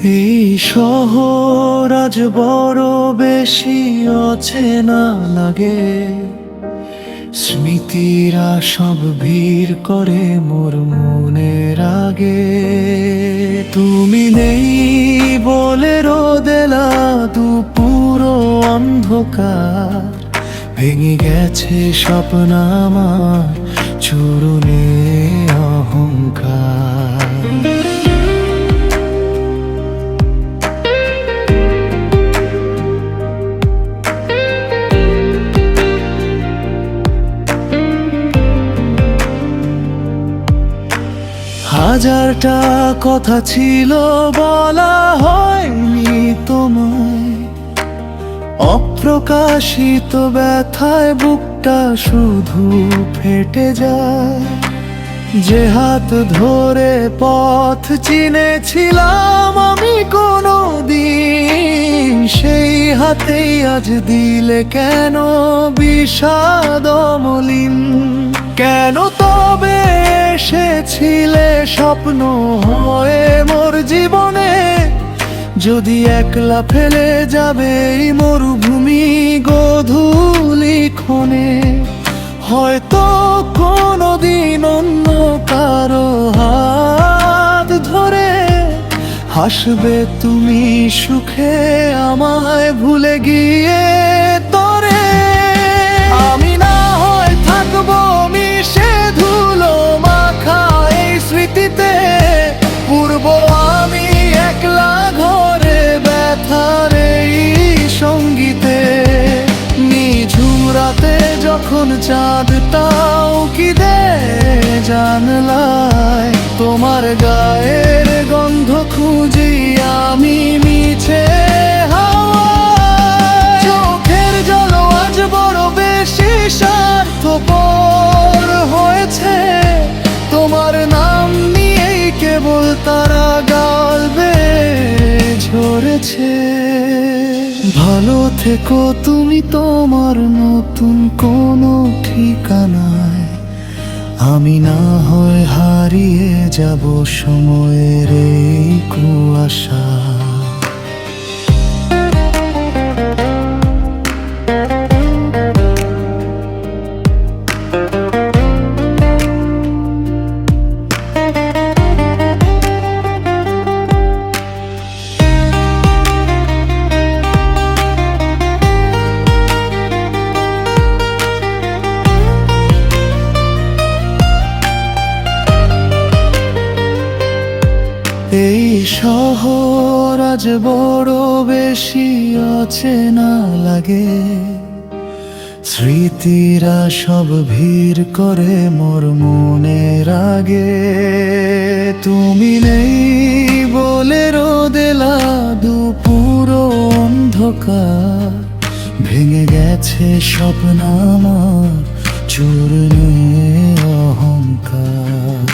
এই শহর আজ বড় বেশি অচেনা লাগে, স্মৃতিরা সব ভিড় করে মোর মনের আগে। তুমি নেই বলে রোদেলা দুপুর অন্ধকার, ভেঙে গেছে স্বপ্ন আমার চূর্ণে অহংকার। হাজারটা কথা ছিল বলা হয়নি তোমায়, অপ্রকাশিত ব্যথায় বুকটা শুধু ফেটে যায়। যে হাত ধরে পথ চিনেছিলাম আমি কোনোদিন, সেই হাতেই আজ দিলে কেন বিষাদ মলিন। কেন তবে এসেছিলে স্বপ্ন হয়ে মোর জীবনে, যদি একলা ফেলে যাবে এই মরুভূমি গোধূলি ক্ষণে। হয়তো কোনোদিন অন্য কারো হাত ধরে হাসবে তুমি সুখে আমায় ভুলে গিয়ে তরে। আমি না হয় থাকবো মিশে ধুলো মাখা এই স্মৃতিতে, পূর্ব আমি একলা ঘরে ব্যথার এই সঙ্গীতে। নিঝুম রাতে যখন চাঁদটাও কি দে জানলায়, তোমার গায়ের গন্ধ খুঁজি আমি মিছে হাওয়ায়। চোখের জল আজ বড় বেশি স্বার্থপর হয়েছে, তোমার নাম নিয়েই কেবল তারা গালবে ঝরেছে। ভালো থেকো তুমি তোমার নতুন কোনো ঠিকানায়, আমি না হয় হারিয়ে যাব সময়ের এই কুয়াশা। এই শহর আজ বড় বেশি অচেনা লাগে, স্মৃতিরা সব ভিড় করে মোর মনের আগে। তুমি নেই বলে রোদেলা দুপুর অন্ধকার, ভেঙে গেছে স্বপ্ন আমার চূর্ণে অহংকার।